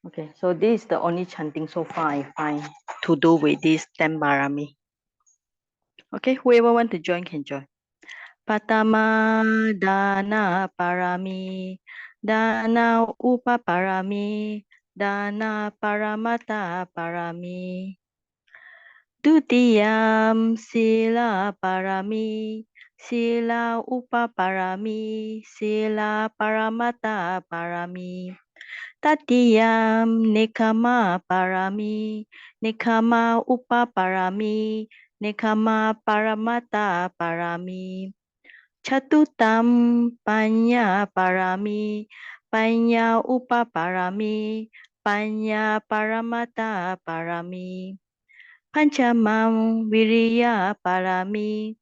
Okay, so this is the only chanting so far I find to do with this 10 Parami. Okay, whoever want to join can join. Patama Dana Parami, Dana Upa Parami, Dana Paramata Parami. Dutiyam Sila Parami, Sila Upa Parami, Sila Paramata Parami. Tatiyam Nikama Parami, Nikama Upa Parami, Nikama Paramata Parami. Chatutam Panya Parami, Panya Upa Parami, Panya Paramata Parami. Panchamam Viriya Parami,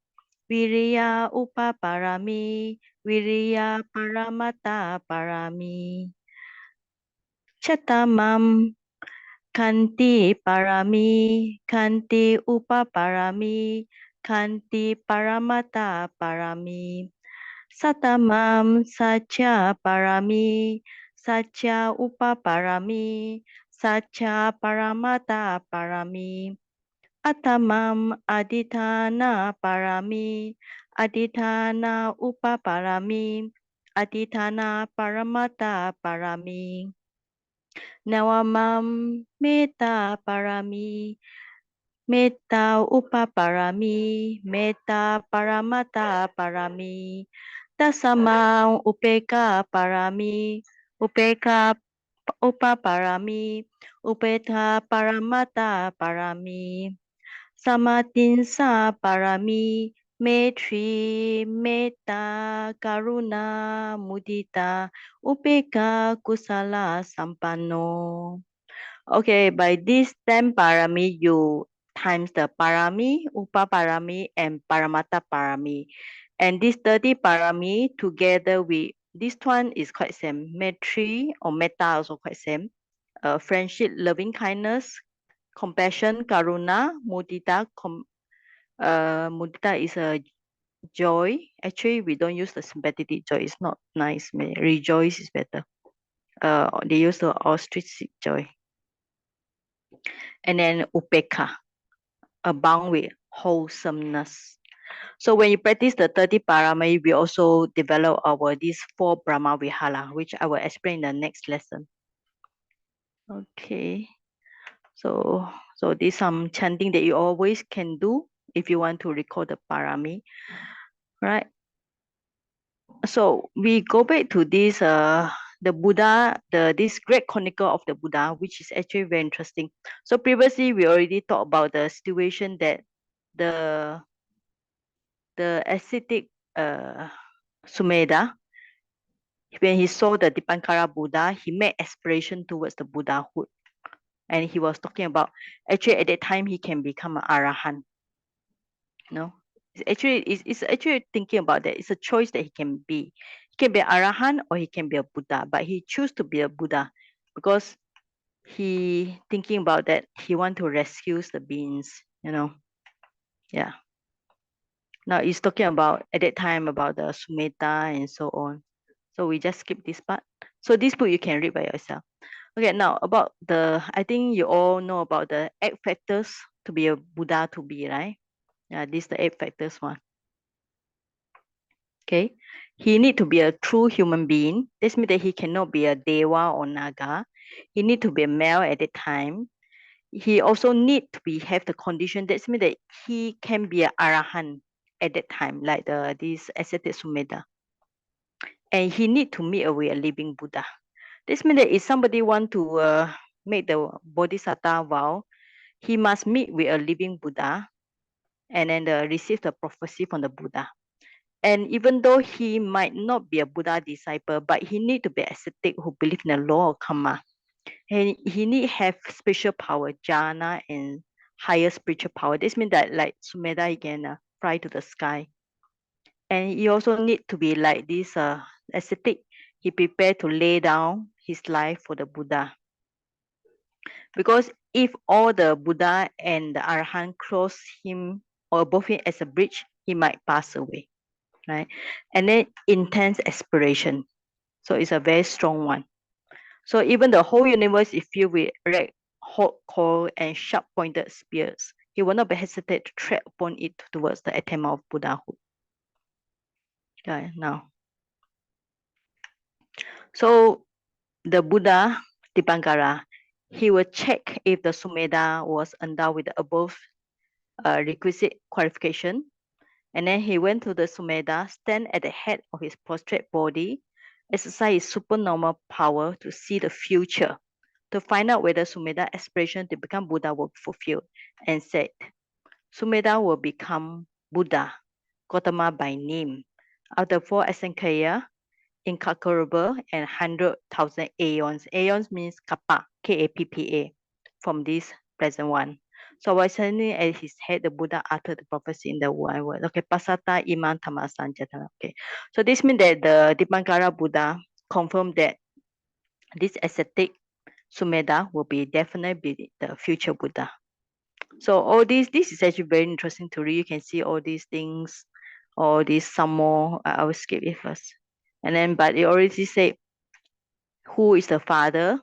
Viriya Upa Parami, Viriya Paramata Parami. Chatamam Kanti Parami, Kanti Upa Parami, Kanti Paramata Parami. Satamam Sacha Parami, Sacha Upa Parami, Sacha Paramata Parami. Atamam Aditana Parami, Aditana Upa Parami, Aditana Paramata Parami. Nawamam Metta Parami, Metta Upa Parami, Metta Paramata Parami. Dasamam Upeka Parami, Upeka Upa Parami, Upeta Paramata Parami. Samatinsa Parami, Maitri, Metta, Karuna, Mudita, Upeka, Kusala, Sampano. Okay, by this 10 parami, you times the parami, upa parami, and paramata parami. And this 30 parami together with this one is quite same. Maitri or metta also quite same. Friendship, loving kindness, compassion, karuna, mudita. Mudita is a joy. Actually, we don't use the sympathetic joy. It's not nice. Rejoice is better. They use the ostrich joy. And then upeka, abound with wholesomeness. So when you practice the 30 parami, we also develop our these 4 Brahma Vihala, which I will explain in the next lesson. Okay. So this some chanting that you always can do if you want to record the parami, right? So we go back to this the Buddha, this great chronicle of the Buddha, which is actually very interesting. So previously we already talked about the situation that the ascetic Sumedha, when he saw the Dipankara Buddha, he made aspiration towards the Buddhahood. And he was talking about actually at that time he can become an Arahant. No, it's actually thinking about that. It's a choice that he can be. He can be an Arahant or he can be a Buddha, but he chose to be a Buddha because he thinking about that he want to rescue the beings, Yeah. Now he's talking about at that time about the Sumedha and so on. So we just skip this part. So this book you can read by yourself. Okay, now about I think you all know about the 8 factors to be a Buddha to be, right? Yeah, this is the 8 factors one. Okay, he need to be a true human being. This means that he cannot be a Deva or Naga. He need to be a male at that time. He also need to have the condition. That means that he can be an Arahant at that time, like this ascetic Sumedha. And he need to meet with a living Buddha. This means that if somebody want to make the Bodhisattva vow, he must meet with a living Buddha and then receive the prophecy from the Buddha. And even though he might not be a Buddha disciple, but he need to be ascetic who believe in the law of karma. And he need have special power, jhana and higher spiritual power. This means that like Sumedha, he can fly to the sky. And he also need to be like this ascetic. He prepared to lay down his life for the Buddha. Because if all the Buddha and the Arahant cross him or above him as a bridge, he might pass away, right? And then intense aspiration. So it's a very strong one. So even the whole universe is filled with red, hot coal and sharp-pointed spears. He will not be hesitate to tread upon it towards the attainment of Buddhahood. Okay, now. So the Buddha, Dipankara, he will check if the Sumedha was endowed with the above requisite qualification. And then he went to the Sumedha, stand at the head of his prostrate body, exercise his supernormal power to see the future, to find out whether Sumedha aspiration to become Buddha will fulfill, and said, Sumedha will become Buddha, Gautama by name, after 4 Asankaya, incalculable and 100,000 aeons. Aeons means kappa, K-A-P-P-A, from this present one. So while standing at his head, the Buddha uttered the prophecy in the one word. Okay, pasata iman tamasan jatana. Okay, so this means that the Dipankara Buddha confirmed that this ascetic Sumedha will be definitely be the future Buddha. So all this is actually very interesting to read. You can see all these things, all these some more. I will skip it first. And then, but it already said who is the father,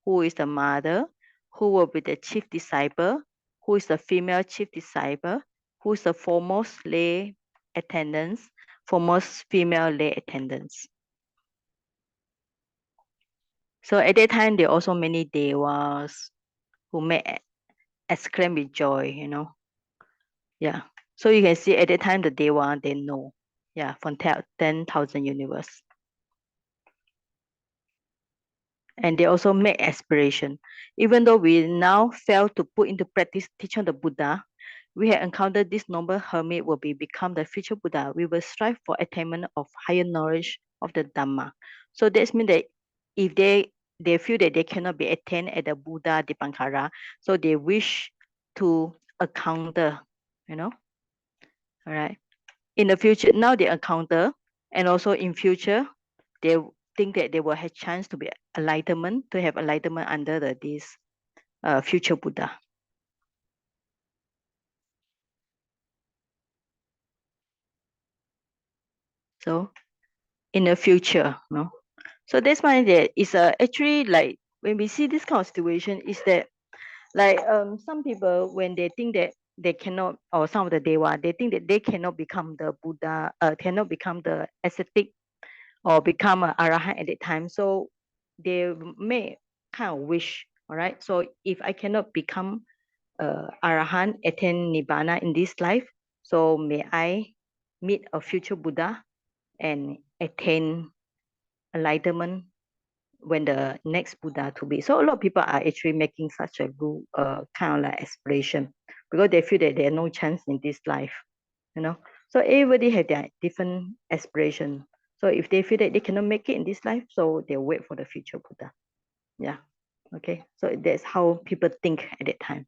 who is the mother, who will be the chief disciple, who is the female chief disciple, who is the foremost lay attendants, foremost female lay attendants. So at that time, there are also many devas who may exclaim with joy, you know. Yeah. So you can see at that time, the deva, they know. Yeah, from 10,000 universe. And they also make aspiration. Even though we now fail to put into practice teaching of the Buddha, we have encountered this noble hermit will become the future Buddha. We will strive for attainment of higher knowledge of the Dhamma. So that means that if they feel that they cannot be attained at the Buddha Dipankara, so they wish to encounter, you know, all right. In the future, now they encounter, and also in future, they think that they will have chance to be enlightenment, to have enlightenment under this future Buddha. So in the future, no. So that's why that is actually like when we see this kind of situation is that like some people when they think that they cannot, or some of the deva, they think that they cannot become the Buddha, cannot become the ascetic or become an arahant at that time. So they may kind of wish, all right. So if I cannot become arahant, attain nibbana in this life, so may I meet a future Buddha and attain enlightenment when the next Buddha to be. So a lot of people are actually making such a good kind of like aspiration because they feel that there are no chance in this life, you know. So everybody have their different aspiration. So if they feel that they cannot make it in this life, so they wait for the future Buddha. Yeah. Okay. So that's how people think at that time.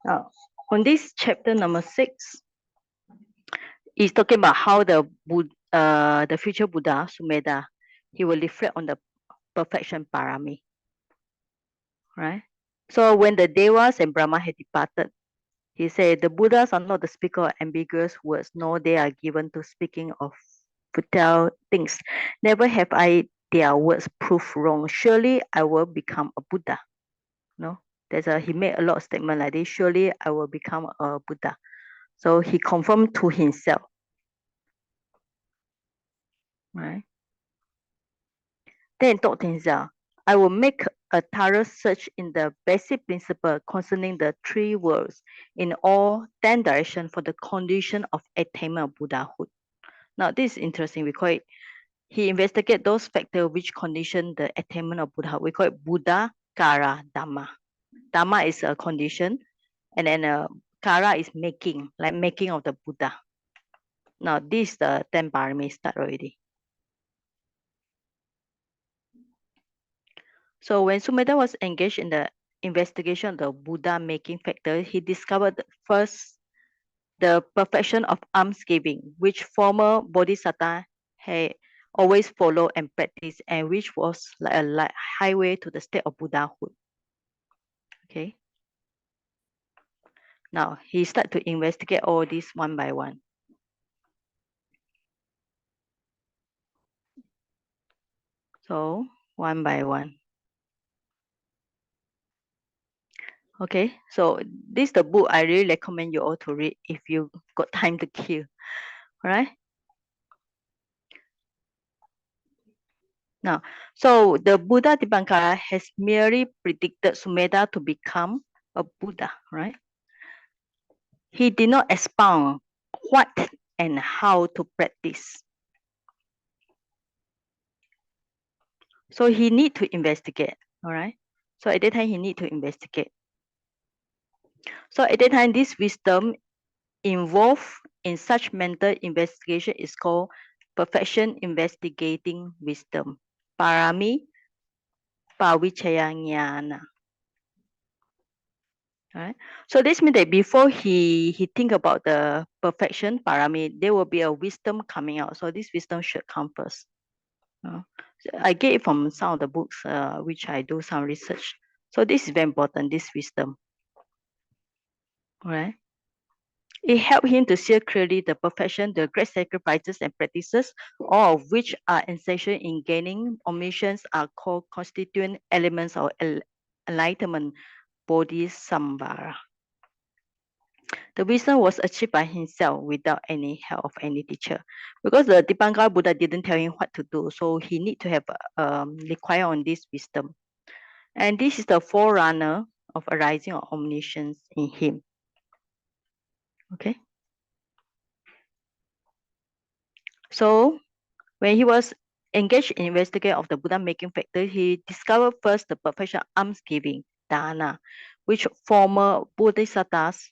Now, on this chapter number 6, is talking about how the future Buddha Sumedha, he will reflect on the perfection Parami, right? So when the Devas and Brahma had departed, he said, the Buddhas are not the speaker of ambiguous words, nor they are given to speaking of futile things. Never have I their words proved wrong. Surely I will become a Buddha. No, he made a lot of statement like this. Surely I will become a Buddha. So he confirmed to himself, right? Then he thought to himself, I will make a thorough search in the basic principle concerning the three worlds in all 10 directions for the condition of attainment of Buddhahood. Now, this is interesting. We call it, he investigated those factors which condition the attainment of Buddha. We call it Buddha, Kara, Dhamma. Dhamma is a condition, and then Kara is making, like making of the Buddha. Now, this the 10 parami start already. So when Sumedha was engaged in the investigation of the Buddha making factor, he discovered first the perfection of alms giving, which former bodhisattva had always followed and practiced, and which was like a highway to the state of Buddhahood. Okay. Now he started to investigate all this one by one. So one by one. Okay, so this is the book I really recommend you all to read if you got time to kill. All right. Now, so the Buddha Dipankara has merely predicted Sumedha to become a Buddha, right? He did not expound what and how to practice. So he need to investigate, all right? So at that time, he need to investigate. So at that time, this wisdom involved in such mental investigation is called perfection investigating wisdom, Parami Pavichaya Jnana. Right? So this means that before he think about the perfection Parami, there will be a wisdom coming out. So this wisdom should come first. I get it from some of the books which I do some research. So this is very important, this wisdom. Right? It helped him to see clearly the perfection, the great sacrifices and practices, all of which are essential in gaining omniscience, are called constituent elements of enlightenment, bodhisattva. The wisdom was achieved by himself without any help of any teacher, because the Dipankara Buddha didn't tell him what to do, so he need to have require on this wisdom, and this is the forerunner of arising of omniscience in him. Okay, so when he was engaged in investigation of the Buddha making factor, he discovered first the perfection of alms giving, dana, which former bodhisattvas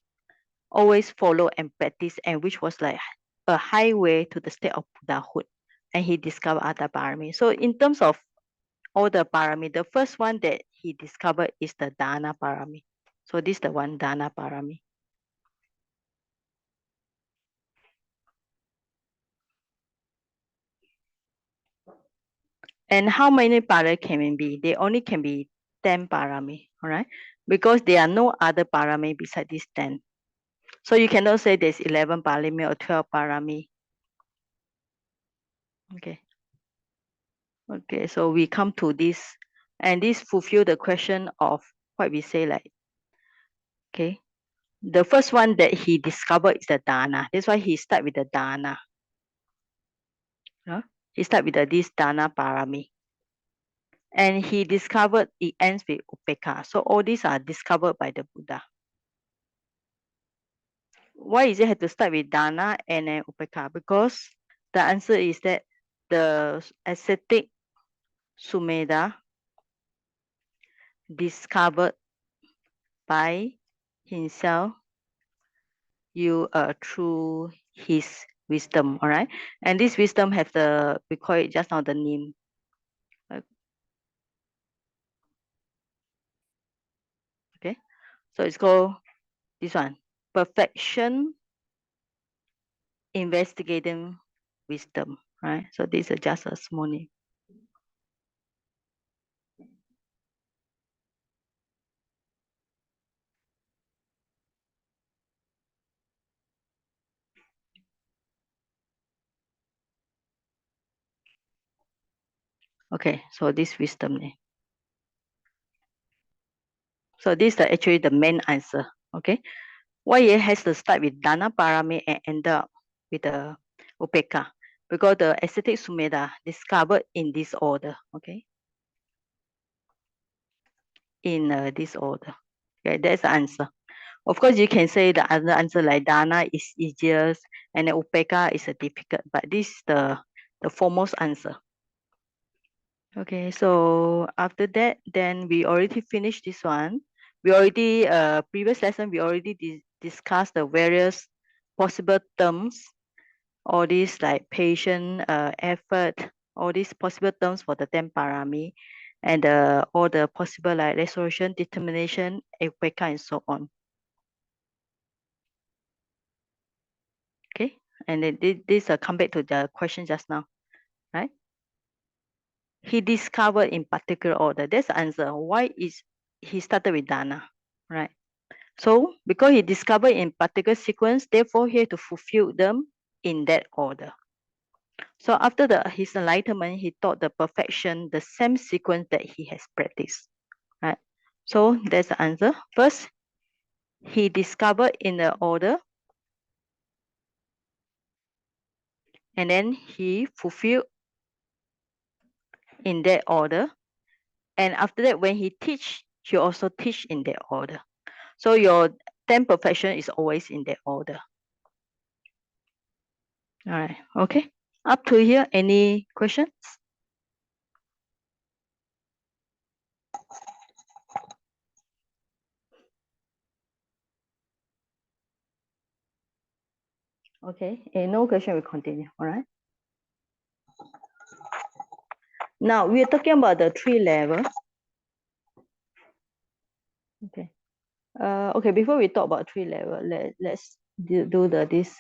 always follow and practice, and which was like a highway to the state of Buddhahood. And he discovered other parami. So in terms of all the parami, the first one that he discovered is the dana parami. So this is the one, dana parami. And how many parami can it be? They only can be 10 parami, all right? Because there are no other parami beside this 10. So you cannot say there's 11 parami or 12 parami. Okay. Okay, so we come to this, and this fulfill the question of what we say like, okay, the first one that he discovered is the dana. That's why he start with the dana. He start with this dana parami. And he discovered it ends with upeka. So all these are discovered by the Buddha. Why is it have to start with dana and then upeka? Because the answer is that the ascetic Sumedha discovered by himself through his wisdom, all right? And this wisdom have the, we call it just now the name. Okay, so it's called this one, perfection investigating wisdom, right? So this is just a small name. Okay, so this wisdom name. So this is actually the main answer, okay? Why it has to start with dana parami and end up with the upeka? Because the ascetic Sumedha discovered in this order, okay? In this order. Okay, that's the answer. Of course, you can say the other answer like dana is easiest and then upeka is a difficult, but this is the foremost answer. Okay, so after that, then we already finished this one. We already, previous lesson, we already discussed the various possible terms, all these like patient, effort, all these possible terms for the 10 parami. and all the possible like resolution, determination, epeka, and so on. Okay, and then this come back to the question just now, right? He discovered in particular order. That's the answer. Why is he started with dana, right? So because he discovered in particular sequence, therefore he had to fulfill them in that order. So after his enlightenment, he taught the perfection, the same sequence that he has practiced, right? So that's the answer. First, he discovered in the order, and then he fulfilled in that order. And after that, when he teach, he also teach in that order. So your 10 perfection is always in that order. All right, okay. Up to here, any questions? Okay, no question, we continue, all right? Now, we are talking about the 3 levels. Okay. Okay, before we talk about 3 levels, let's do this.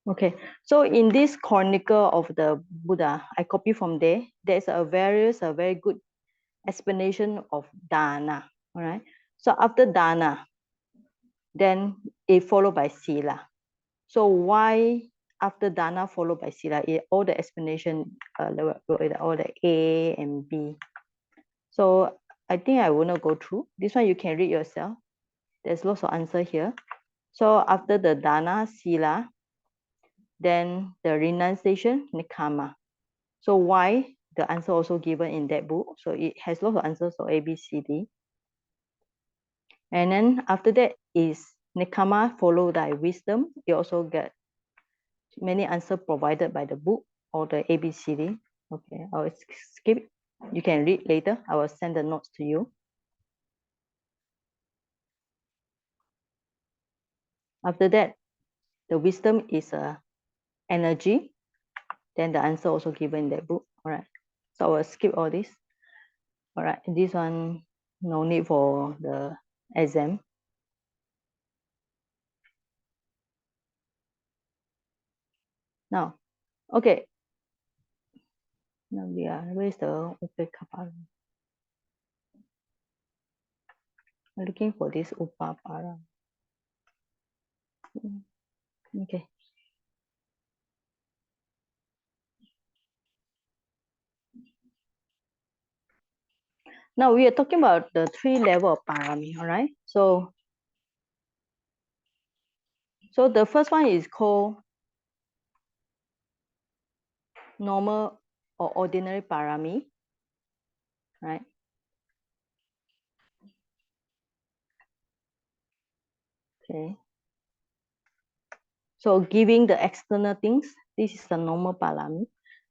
Okay, so in this chronicle of the Buddha, I copy from there. There's a very good explanation of dana, all right? So after dana, then it followed by sila. So why after dana followed by sila? All the explanation, all the A and B. So I think I will not go through. This one you can read yourself. There's lots of answer here. So after the dana, sila, then the renunciation, nikama. So why? The answer also given in that book. So it has lots of answers, so A, B, C, D. And then after that is nikama followed by wisdom. You also get many answers provided by the book or the A, B, C, D. Okay, I will skip it. You can read later. I will send the notes to you. After that, the wisdom is a energy. Then the answer also given in that book. All right. So I will skip all this. All right. This one, no need for the exam. Now, okay. Now we are, where's the upekapara? I'm looking for this upapara. Okay. Now we are talking about the 3 level of parami, all right? So the first one is called normal or ordinary parami, right? Okay. So giving the external things, this is the normal parami.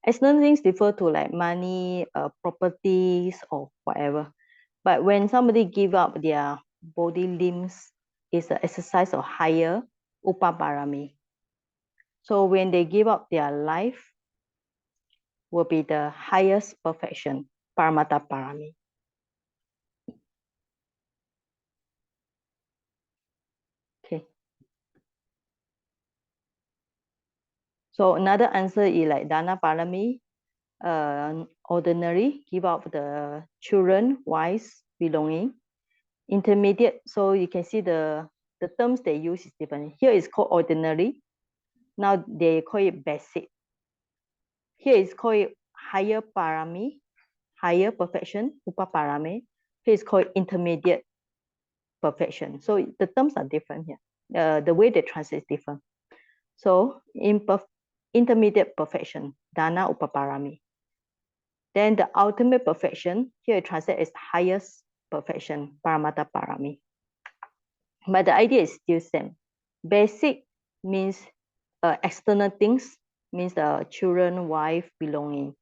External things refer to like money, properties, or whatever. But when somebody give up their body limbs, it's an exercise of higher upaparami. So when they give up their life, will be the highest perfection, paramata parami. Okay. So another answer is like dana parami, ordinary, give up the children, wives, belonging. Intermediate, so you can see the terms they use is different. Here is called ordinary. Now they call it basic. Here is called higher parami, higher perfection, upaparami. Here is called intermediate perfection. So the terms are different here. The way they translate is different. So intermediate perfection, dana upaparami. Then the ultimate perfection, here it translates as highest perfection, paramata parami. But the idea is still same. Basic means external things, means children, wife, belonging.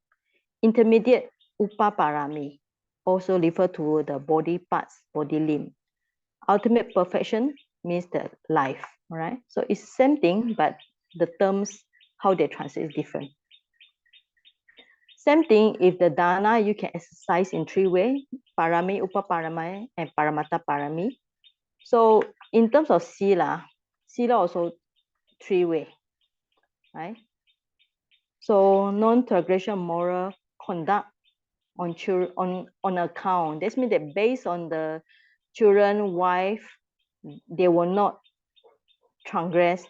Intermediate, upaparami, also refer to the body parts, body limb. Ultimate perfection means the life, all right? So it's same thing, but the terms, how they translate is different. Same thing, if the dana, you can exercise in 3 ways, parami, upaparami, and paramata parami. So in terms of sila also 3 ways, right? So non-transgression moral conduct on children on account. This means that based on the children, wife, they will not transgress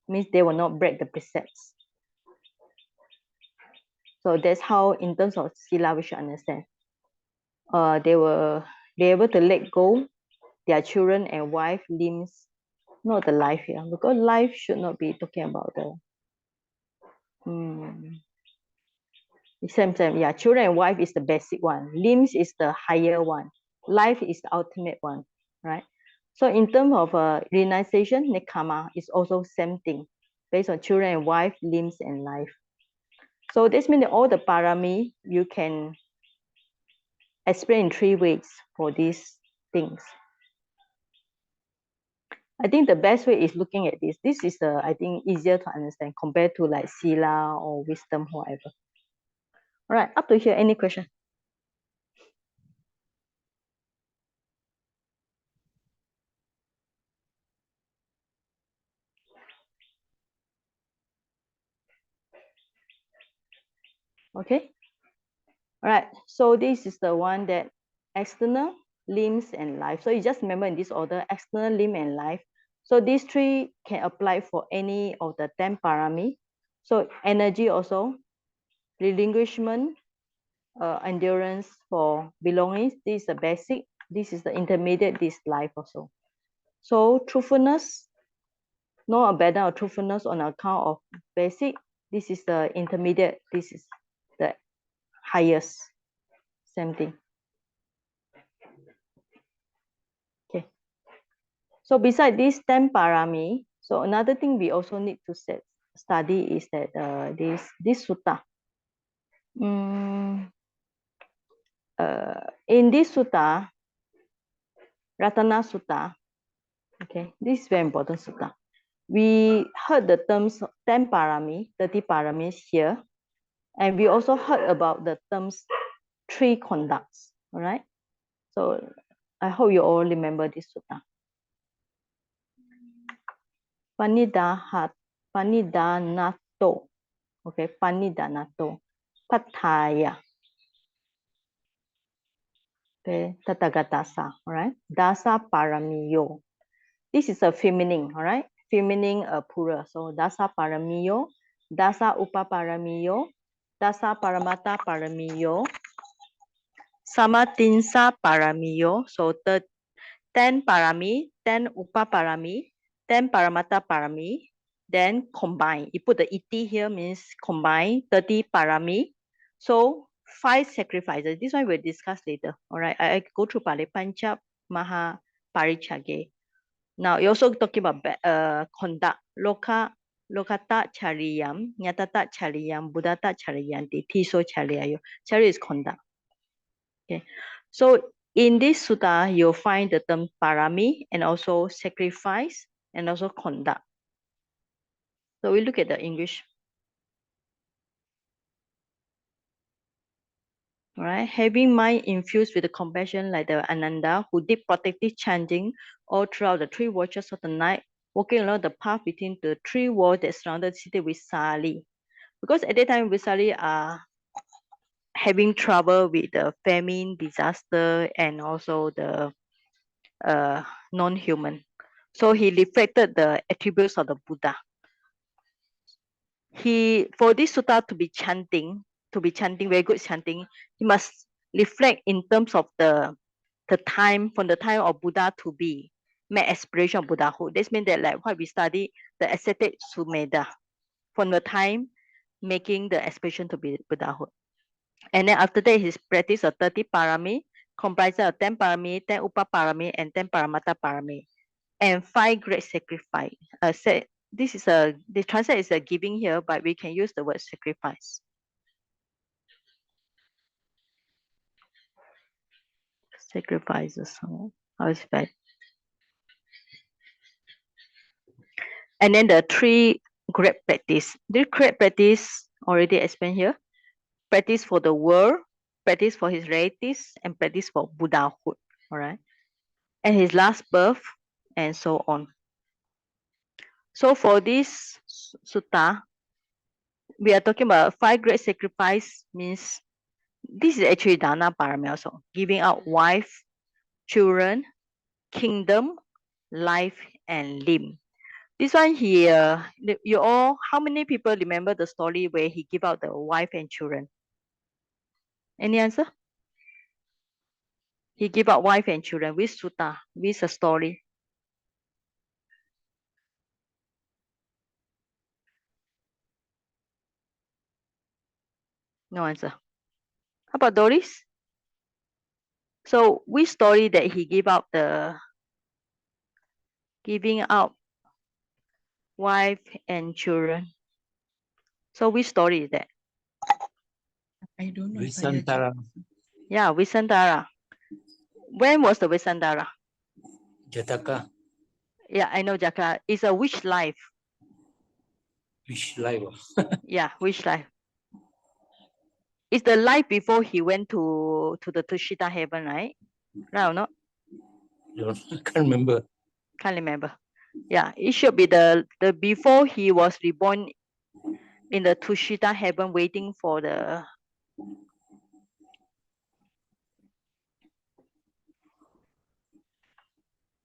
means they will not break the precepts. So that's how in terms of sila we should understand. They will be able to let go their children and wife limbs, not the life here, because life should not be talking about the same, yeah, children and wife is the basic one, limbs is the higher one, life is the ultimate one, right? So in terms of realization, nekama is also same thing, based on children and wife, limbs and life. So this means that all the parami you can explain in 3 ways for these things. I think the best way is looking at this. This is I think easier to understand compared to like sila or wisdom, whatever. All right, up to here, any question? Okay. All right, so this is the one that external, limbs, and life. So you just remember in this order, external, limb, and life. So these 3 can apply for any of the 10 parami. So energy also, relinquishment, endurance for belongings. This is the basic. This is the intermediate. This life also. So truthfulness, no abandon or truthfulness on account of basic. This is the intermediate. This is the highest. Same thing. Okay. So beside this 10 parami, so another thing we also need to study is that this sutta. In this sutta, Ratana Sutta, okay, this is very important sutta. We heard the terms 10 parami, 30 paramis here, and we also heard about the terms 3 conducts, all right? So I hope you all remember this sutta. Panidanato, okay, Panidanato, Pataya, okay, Tatagatasa, all right? Dasa Paramiyo. This is a feminine, all right? Feminine plural. So Dasa Paramiyo, Dasa Upaparamiyo, Dasa Paramata Paramiyo, Samatinsa Paramiyo. So 10 parami, 10 upaparami, 10 paramata parami, then combine. You put the iti here means combine 30 parami. So 5 sacrifices. This one we'll discuss later. All right, I go through Pali Pancha Maha Parichage. Now you're also talking about conduct. Lokata chariyam, nyatata chariyam, buddhata chariyanti, tiso chariyayo. Chari is conduct. Okay, so in this sutta, you'll find the term parami and also sacrifice and also conduct. So we look at the English. All right, having mind infused with the compassion like the Ananda who did protective chanting all throughout the 3 watches of the night, walking along the path between the 3 walls that surrounded the city with Sali. Because at that time, Visali are having trouble with the famine, disaster, and also the non-human. So he reflected the attributes of the Buddha. For this sutta to be chanting, very good chanting, he must reflect in terms of the time, from the time of Buddha to be made aspiration of Buddhahood. This means that like what we study, the ascetic Sumedha, from the time making the aspiration to be Buddhahood. And then after that, his practice of 30 parami, comprising of 10 parami, 10 upaparami, and 10 paramata parami, and 5 great sacrifice. This is the translate is a giving here, but we can use the word sacrifice. Sacrifices. How is that? And then the 3 great practice. The great practice already explained here. practice for the world, practice for his relatives, and practice for Buddhahood. All right. And his last birth, and so on. So for this sutta, we are talking about 5 great sacrifice. Means this is actually dana parami also, giving out wife, children, kingdom, life, and limb. This one here, you all, how many people remember the story where he give out the wife and children? Any answer? He give out wife and children. Which sutta? Which a story? No answer. How about Doris? So which story that he give out the giving out wife and children? So which story is that? I don't know. Visantara. Yeah, Visantara. When was the Visantara? Jataka. Yeah, I know Jaka. It's a which life? Which life? Yeah, which life? It's the life before he went to the Tushita heaven, right? Right or not? Can't remember. Can't remember. Yeah, it should be the before he was reborn in the Tushita heaven, waiting for the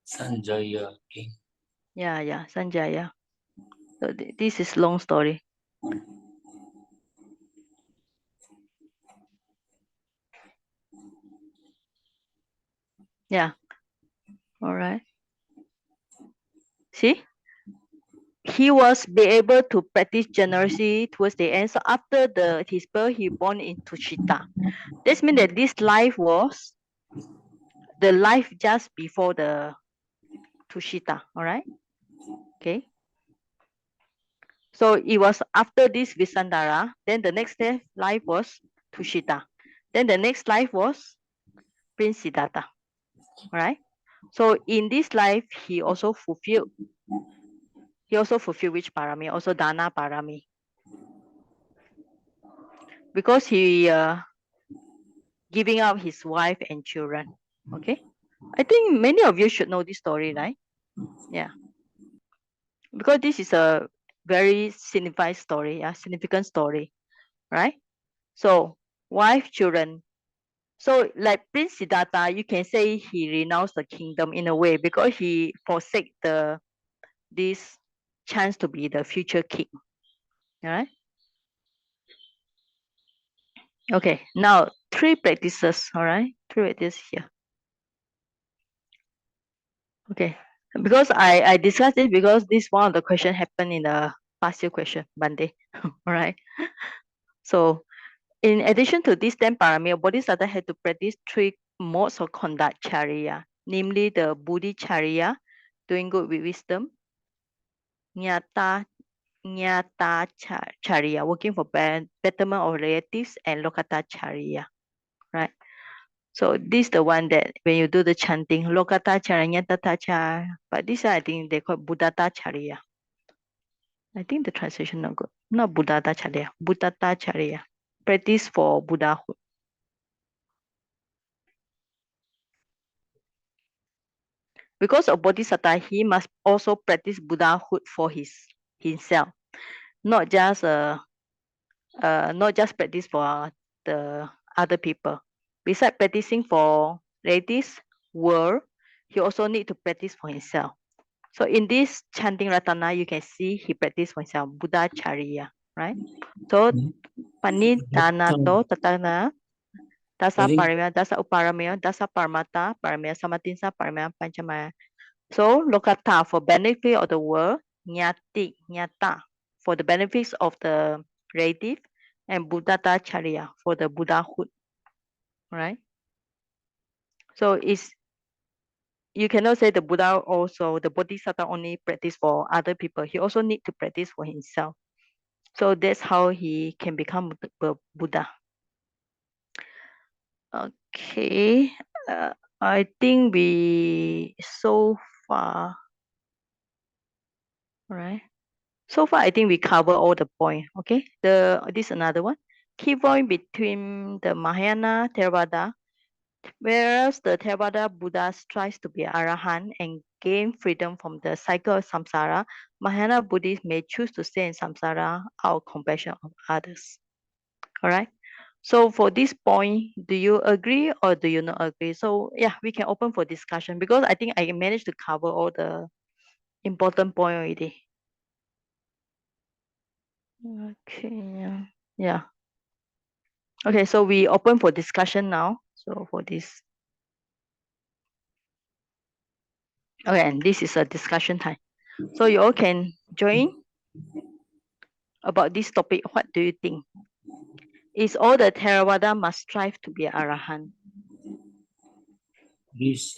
Sanjaya king. yeah Sanjaya. So this is long story. Yeah. All right. See, he was be able to practice generosity towards the end. So after his birth, he born in Tushita. This means that this life was the life just before the Tushita. All right. Okay. So it was after this Visandara. Then the next life was Tushita. Then the next life was Prince Siddhartha. All right. So in this life, he also fulfilled which parami? Also dana parami. Because he giving up his wife and children. Okay. I think many of you should know this story, right? Yeah. Because this is a very significant story, significant story, right? So wife, children. So like Prince Siddhartha, you can say he renounced the kingdom in a way because he forsake this chance to be the future king. All right. Okay. Now 3 practices. All right. 3 practices here. Okay. Because I discussed this because this one of the question happened in the past year question Monday. All right. So in addition to these 10 parameters, Bodhisattva had to practice 3 modes of conduct charya, namely the Bodhicharya, doing good with wisdom, Nyata charya, working for betterment of relatives, and Lokata charya, right? So this is the one that when you do the chanting, Lokata charya, Nyata charya, but this I think they call Buddhata charya. I think the translation not good. Not Buddhata charya, Buddhata charya. Practice for Buddhahood. Because of Bodhisattva, he must also practice Buddhahood for himself, not just practice for the other people. Besides practicing for relatives, world, he also need to practice for himself. So in this chanting Ratana, you can see he practice for himself, Buddha Charya, right? So Panitanato Tatana Dasa Paramya, Dasa Uparamya, Dasa Paramata, Paramya Samatinsa, Paramya Panchamaya. So Lokata for benefit of the world, Nyata for the benefits of the relative, and Buddhata Charya for the Buddhahood. Right? So you cannot say the Buddha also, the Bodhisattva only practice for other people. He also need to practice for himself. So that's how he can become Buddha. Okay. I think we so far, right? So far, I think we cover all the point. Okay. This another one. key point between the Mahayana Theravada. Whereas the Theravada Buddha strives to be Arahant and gain freedom from the cycle of samsara, Mahayana Buddhists may choose to stay in samsara out of compassion of others. All right. So for this point, do you agree or do you not agree? So yeah, we can open for discussion because I think I managed to cover all the important point already. Okay. Yeah. Okay, so we open for discussion now. So for this. Okay, and this is a discussion time. So you all can join about this topic. What do you think? Is all the Theravada must strive to be Arahant? This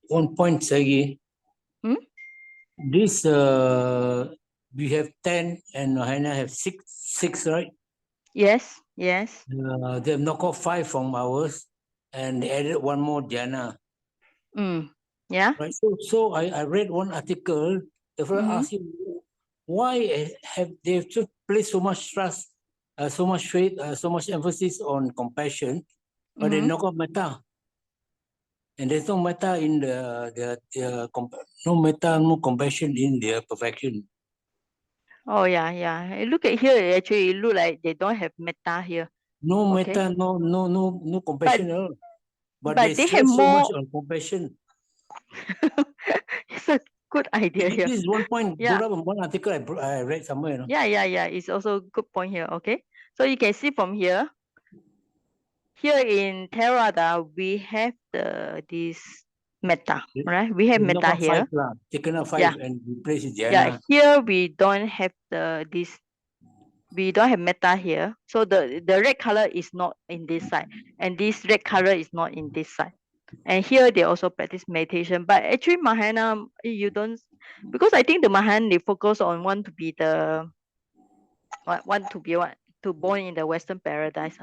one point, Sagi. Hmm? This we have 10 and Mahayana have six, right? Yes, yes. They have knocked off 5 from ours and they added one more jhana. Yeah. Right. So I read one article. The fellow asked him, why have they just placed so much trust, so much faith, so much emphasis on compassion, but they knock off metta. And there's no metta in no metta, no compassion in their perfection. Oh yeah. Look at here. Actually, it look like they don't have metta here. No Okay. metta, no compassion at all. But they they stress have so much more. on compassion. It's a good idea here. This is one point Yeah. brought up in one article I read somewhere. You know? Yeah. It's also a good point here. Okay. So you can see from here. Here in Theravada, we have this metta, right? We have metta here. Taken out 5 and replace it jhana. Yeah, here we don't have we don't have metta here. So the red color is not in this side, and this red color is not in this side. And here they also practice meditation. But actually Mahayana, you don't, because I think the Mahayana, they focus on want to be to born in the Western paradise.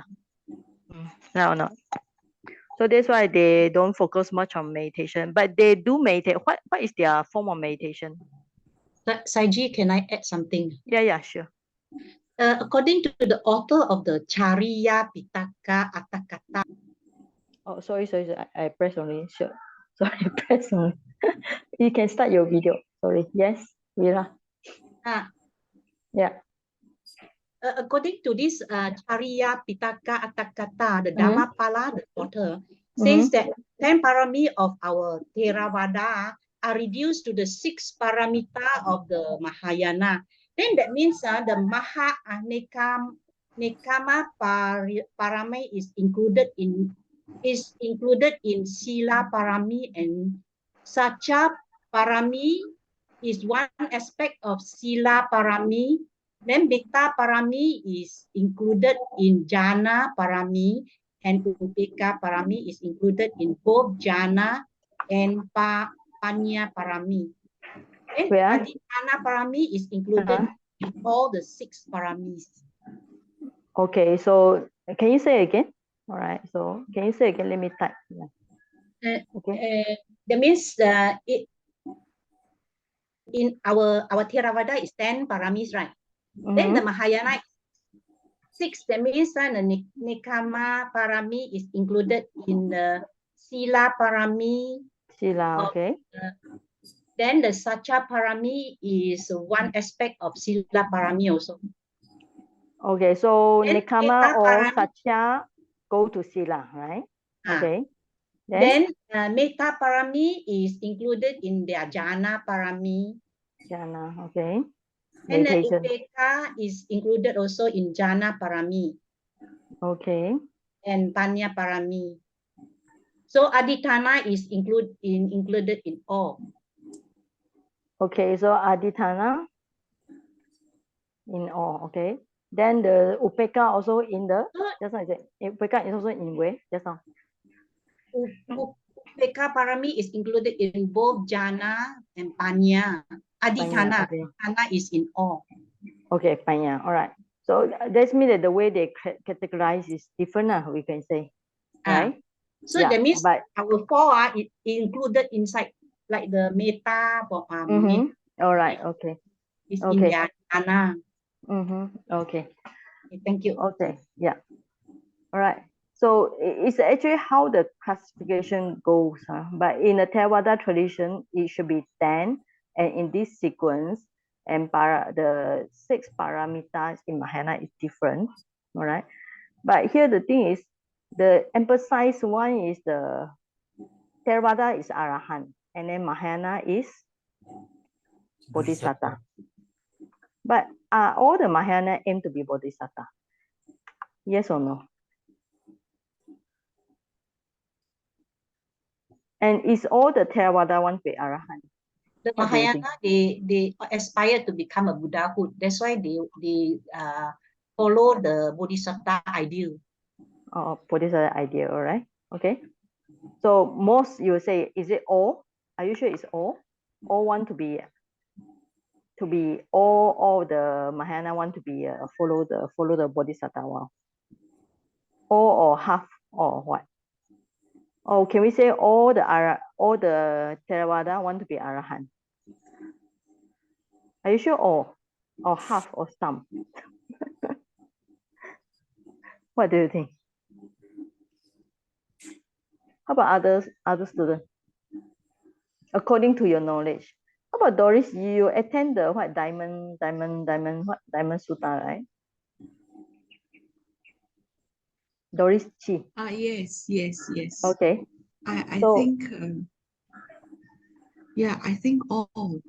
No. So that's why they don't focus much on meditation, but they do meditate. What is their form of meditation? Saiji, can I add something? Yeah, sure. According to the author of the Chariya Pitaka Atakata. Oh, sorry. I press only. Sure. Sorry, press only. You can start your video. Sorry. Yes, Mira. Yeah. According to this Chariya Pitaka Atakata, the Dhammapala, the author, says that 10 parami of our Theravada are reduced to the 6 paramita of the Mahayana. Then that means the Maha Nekama Parami is included in Sila Parami, and Sacha Parami is one aspect of Sila Parami. Then Metta Parami is included in Jhana Parami, and Upeka Parami is included in both Jhana and Panya Parami. And Adhitthana Parami is included in all the 6 paramis. Okay, so can you say again? All right, so can you say again? Let me type. Okay. That means in our Theravada is 10 paramis, right? Then the Mahayana 6. That means the Nekama Parami is included in the Sila Parami. Sila, okay. Then the Sacha Parami is one aspect of Sila Parami also. Okay, so then Nekama or Sacha go to Sila, right? Okay. Then Metta Parami is included in the Jhana Parami. Jhana, okay. And the Upeka is included also in Jhana Parami. Okay. And Panya Parami. So Adhitthana is included in all. Okay, so Adhitthana in all, okay. Then the Upeka also in the, just now I said, Upeka is also in where, just now? Upeka Parami is included in both Jhana and Panya. Adhitthana, Adhitthana is in all. Okay, Panya, all right. So that means that the way they categorize is different, we can say, right? So that means our 4 is included inside, like the Metta. All right, okay. It's in their Jhana. Okay. Thank you. Okay. Yeah. All right. So it's actually how the classification goes. But in the Theravada tradition, it should be 10. And in this sequence, and the 6 paramitas in Mahayana is different. All right. But here the thing is, the emphasized one is the Theravada is Arahant. And then Mahayana is Bodhisattva. But all the Mahayana aim to be Bodhisattva? Yes or no? And is all the Theravada want to be Arahant? The Mahayana, they aspire to become a Buddhahood. That's why they follow the Bodhisattva ideal. Oh, Bodhisattva ideal, all right. Okay. So most you say, is it all? Are you sure it's all? All want to be all the Mahayana want to be follow the Bodhisattva one. All or half or what? Oh, can we say all the Theravada want to be Arahant? Are you sure all or half or some? What do you think? How about other students? According to your knowledge. How about Doris? You attend the what diamond Sutta, right? Doris Chi. Yes. Okay. I So, think, yeah, I think all.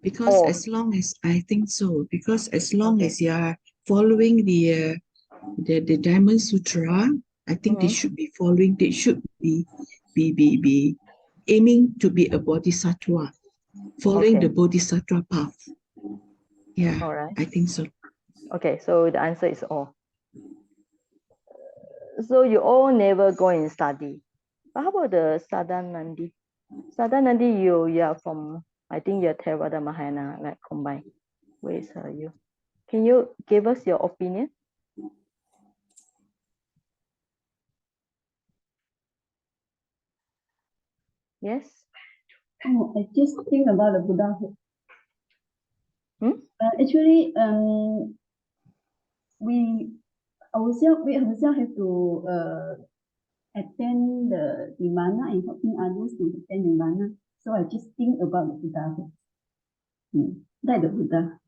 Because all. as long as I think so, because as long Okay. as you are following the Diamond Sutra, I think they should be following. They should be aiming to be a bodhisattva, following Okay. the bodhisattva path. Yeah, All right. I think so. Okay, so the answer is all. So you all never go and study. But how about the Sadanandi? Sadanandi, you are from, I think you're Theravada Mahayana, like combined. Where is you? Can you give us your opinion? Yes. Oh, I just think about the Buddhahood. Actually, we ourselves have to attend the Nirvana and helping others to attend Nirvana. So I just think about the Buddhahood. Like the Buddha.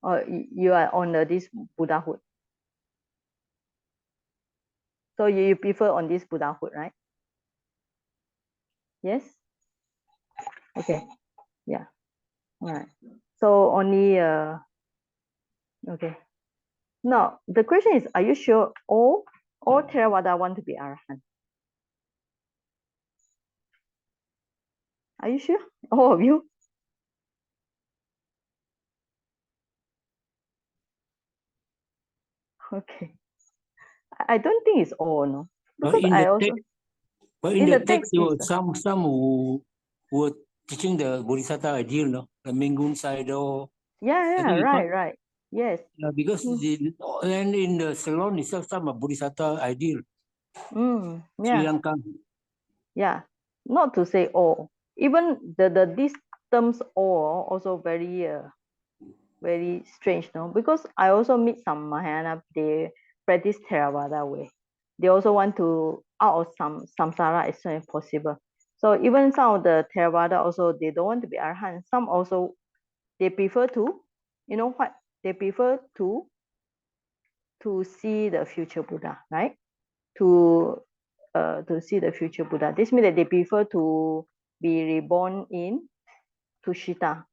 Or you are on this Buddhahood. So you prefer on this Buddhahood, right? Yes. Okay. Yeah. All right. So only okay. Now the question is, are you sure all Theravada want to be Arahant? Are you sure? All of you? Okay. I don't think it's all, no. Because in I the also text, but in the text, there were some who were teaching the Bodhisattva ideal, no? The Mingun Sayadaw. Yeah, right. Yes. Because and in the Ceylon itself, some are Bodhisattva ideal. Yeah. Sri Lanka. Yeah. Not to say all. Even these terms all also very very strange, no? Because I also meet some Mahayana, they practice Theravada way. They also want to out of samsara as soon as possible. So even some of the Theravada also, they don't want to be Arhat. Some also, they prefer to, you know what? They prefer to see the future Buddha, right? To see the future Buddha. This means that they prefer to be reborn in Tushita,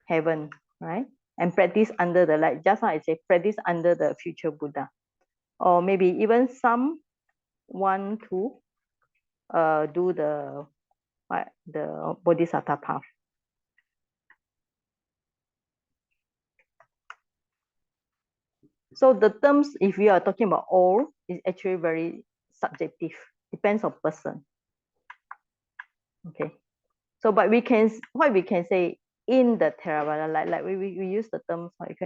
heaven, right? And practice under the light. Just like I say, practice under the future Buddha. Or maybe even some want to do the Bodhisattva path. So the terms, if we are talking about all, is actually very subjective. Depends on person. Okay. So, but what we can say in the Theravada, like we use the terms like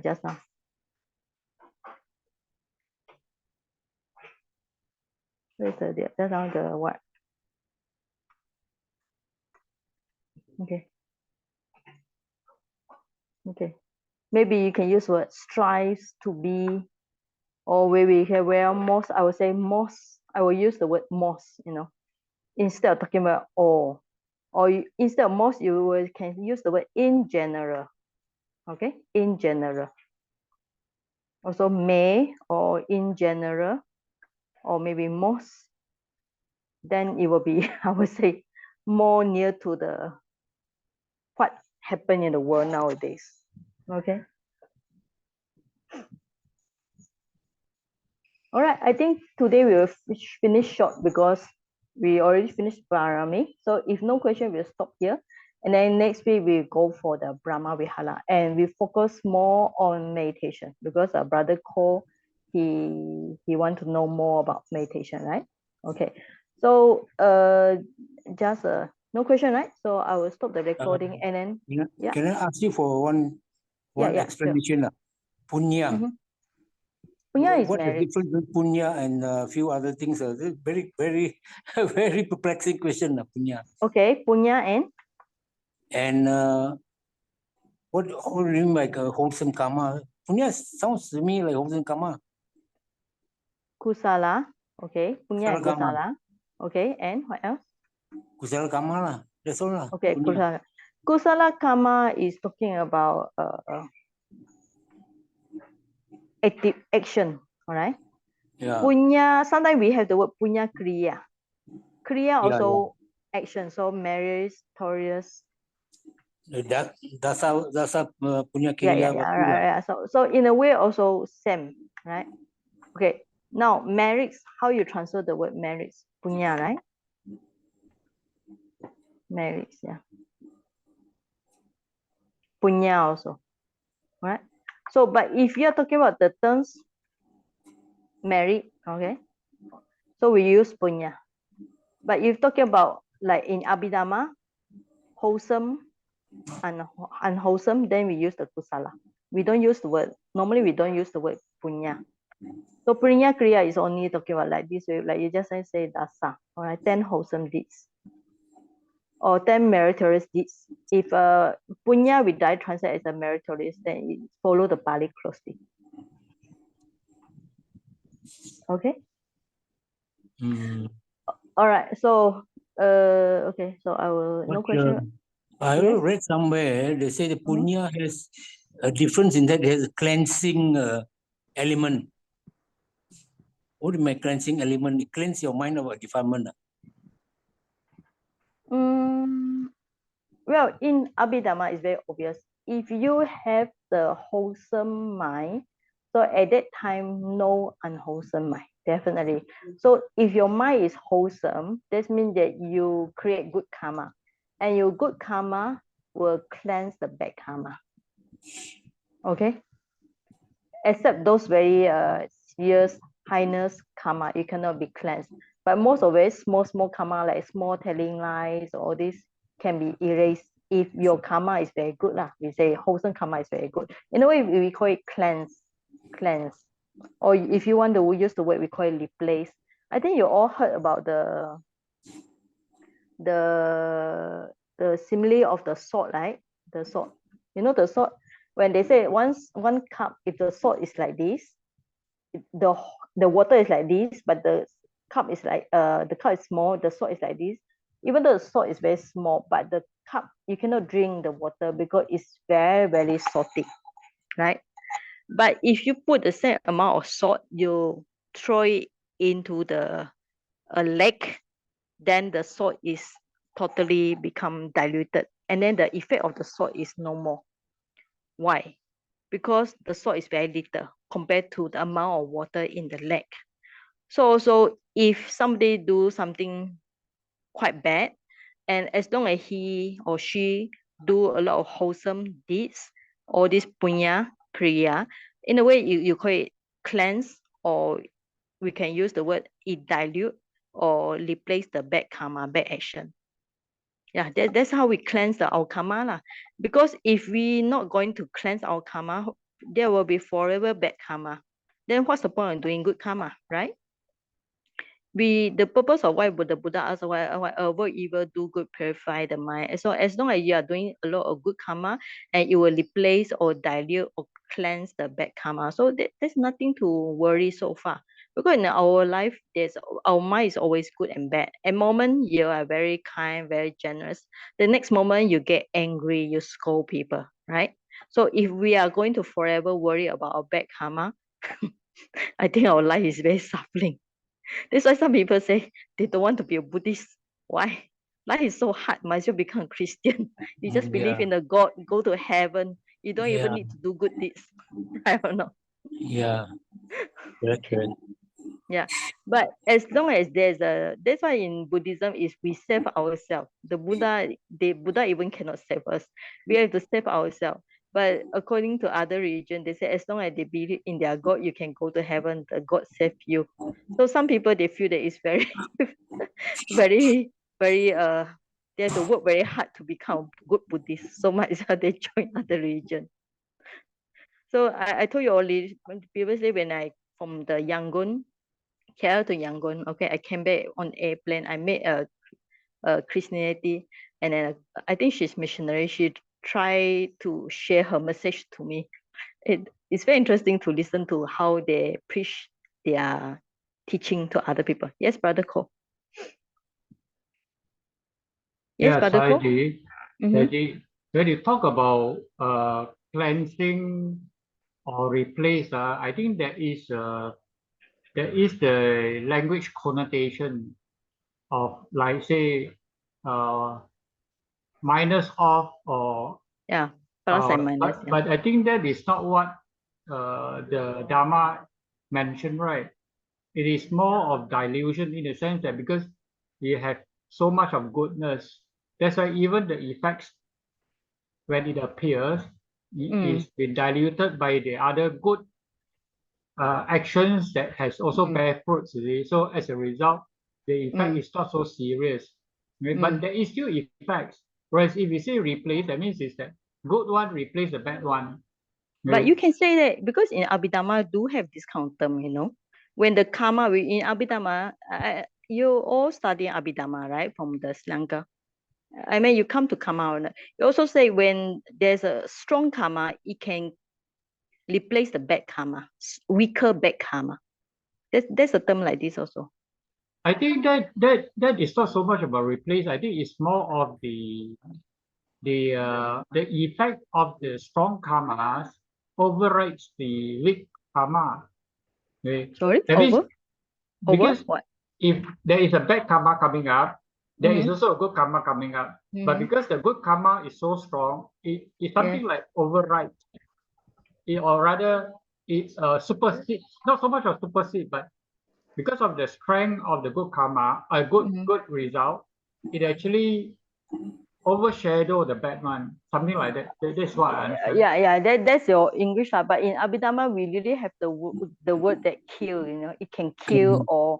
just now. Where's just now the what? Okay. Okay. Maybe you can use word strives to be, or maybe you can wear most. I would say most. I will use the word most, instead of talking about all. Or instead of most, can use the word in general. Okay, in general. Also may or in general, or maybe most. Then it will be, I would say, more near to the what happened in the world nowadays. Okay. All right, I think today we will finish short because we already finished Parami. So if no question, we'll stop here. And then next week we go for the Brahma Vihala and we focus more on meditation because our brother Cole, he want to know more about meditation, right? Okay. So just no question, right? So I will stop the recording and then yeah. Can I ask you for one explanation? Sure. Punya. Punya is what married. The difference between punya and a few other things? Very, very, very perplexing question. Punya. Okay, punya and what do you mean like wholesome karma? Punya sounds to me like wholesome karma. Kusala. Okay, punya and kusala. Okay, and what else? Kusala karma lah. That's all lah. Okay, kusala. Kusala karma is talking about active action. All right. Yeah. Punya. Sometimes we have the word punya kriya. Kriya also action. So meritorious. Dasa punya kriya. Right. So in a way also same, right? Okay. Now merits. How you transfer the word merits? Punya, right? Merits, yeah. Punya also, right? So, but if you're talking about the terms merit, okay, so we use punya. But if talking about like in Abhidhamma, wholesome and unwholesome, then we use the kusala. We don't use the word, normally we don't use the word punya. So punya kriya is only talking about like this way, like you just say dasa, all right, 10 wholesome deeds. Or 10 meritorious deeds. If punya we die translate as a meritorious, then it follow the Pali closely. Okay. All right. So okay. So I will no question. I read somewhere they say the punya has a difference in that it has a cleansing element. What do you mean cleansing element? It cleanse your mind about defilement. Well, in Abhidhamma, it's very obvious. If you have the wholesome mind, so at that time, no unwholesome mind, definitely. So if your mind is wholesome, that means that you create good karma. And your good karma will cleanse the bad karma. Okay? Except those very serious heinous karma, it cannot be cleansed. But most of it, small karma, like small telling lies, all this can be erased if your karma is very good. We say wholesome karma is very good. In a way, we call it cleanse. Or if you want to use the word, we call it replace. I think you all heard about the simile of the salt, right? The salt. You know the salt? When they say one cup, if the salt is like this, the water is like this, but the cup is like the cup is small, the salt is like this. Even though the salt is very small, but the cup you cannot drink the water because it's very, very salty, right? But if you put the same amount of salt, you throw it into a lake, then the salt is totally become diluted, and then the effect of the salt is no more. Why? Because the salt is very little compared to the amount of water in the lake. So also, if somebody do something quite bad, and as long as he or she do a lot of wholesome deeds, or this punya kriya, in a way you call it cleanse, or we can use the word it dilute or replace the bad karma, bad action. Yeah, that's how we cleanse our karma. Because if we not going to cleanse our karma, there will be forever bad karma. Then what's the point of doing good karma, right? the purpose of why the Buddha asked why avoid evil, do good, purify the mind. So as long as you are doing a lot of good karma, and it will replace or dilute or cleanse the bad karma. So there's nothing to worry so far. Because in our life, our mind is always good and bad. At moment you are very kind, very generous. The next moment you get angry, you scold people, right? So if we are going to forever worry about our bad karma, I think our life is very suffering. That's why some people say they don't want to be a Buddhist. Why? Life is so hard, might as well become a Christian. You just believe in the God, go to heaven. You don't even need to do good deeds. I don't know. Yeah. Correct. Yeah. But as long as that's why in Buddhism is we save ourselves. The Buddha even cannot save us. We have to save ourselves. But according to other religion, they say as long as they believe in their God, you can go to heaven. The God save you. So some people they feel that it's very, very, very they have to work very hard to become good Buddhist. So much that they join other religion. So I told you already previously when I from the Yangon, KL to Yangon, okay, I came back on airplane. I met a Christianity, and then I think she's missionary. She tried to share her message to me. It's very interesting to listen to how they preach their teaching to other people. Yes, Brother Ko. Yes, Brother Ko. When you talk about cleansing or replace, I think there is the language connotation of like say minus off or Yeah, plus and minus. but I think that is not what the Dharma mentioned, right? It is more of dilution in the sense that because you have so much of goodness, that's why even the effects when it appears is been diluted by the other good actions that has also bear fruits. So as a result, the effect is not so serious. Right? But there is still effects. Whereas if you say replace, that means is that good one replace the bad one. But you can say that because in Abhidhamma do have this kind of term, when the karma in Abhidhamma, you all study Abhidhamma, right, from the Sri Lanka. I mean, you come to karma. You also say when there's a strong karma, it can replace the bad karma, weaker bad karma. There's a term like this also. I think that is not so much about replace. I think it's more of the effect of the strong karmas overrides the weak karma. Okay? Sorry, that means over what? If there is a bad karma coming up, there is also a good karma coming up. But because the good karma is so strong, it's something like override. Or rather, it's supersede. Not so much of supersede, but because of the strength of the good karma, a good result, it actually overshadow the bad one, something like that. That's what I understand. Yeah. That's your English, but in Abhidhamma we really have the word that kill. It can kill or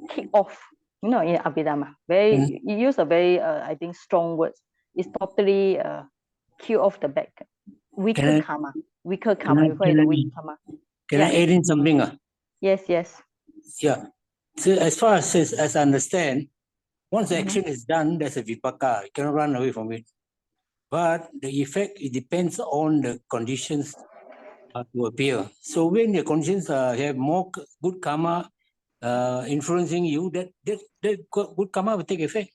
kick off. In Abhidhamma, you use a very I think strong words. It's totally kill off the bad, weaker karma. Weaker karma. We call it the weak karma. Can I add in something? Yes. Yeah. So as far as I understand, once the action is done, there's a vipaka. You cannot run away from it. But the effect, it depends on the conditions to appear. So when the conditions have more good karma influencing you, that good karma will take effect.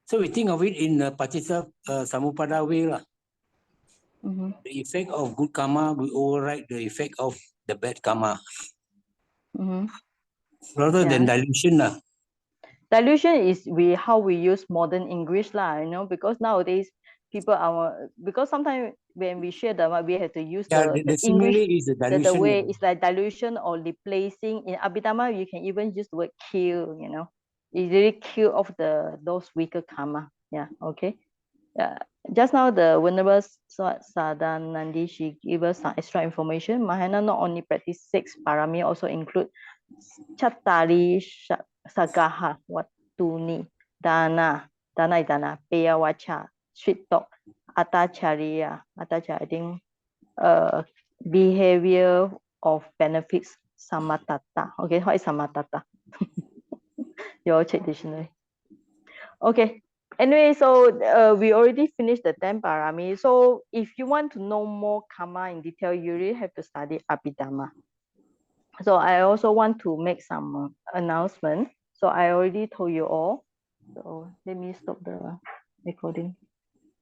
So we think of it in the Paticca Samuppada way. The effect of good karma will override the effect of the bad karma. Rather than dilution. Dilution is how we use modern English, because nowadays people because sometimes when we share we have to use the English. Is the dilution. The way it's like dilution or replacing. In Abhidhamma, you can even use the word kill, It really kill off those weaker karma. Yeah, okay. Just now the Venerable Sadanandi, she gave us some extra information. Mahayana not only practice 6 parami, also include Chattari Sagaha Watuni, Dana, Peya Vacha, Sweet Talk, Atacharya, I think behavior of benefits, Samatata. Okay, what is Samatata? You all check dictionary. Okay. Anyway, so we already finished the 10 parami. So if you want to know more karma in detail, you really have to study Abhidhamma. So I also want to make some announcement. So I already told you all. So let me stop the recording.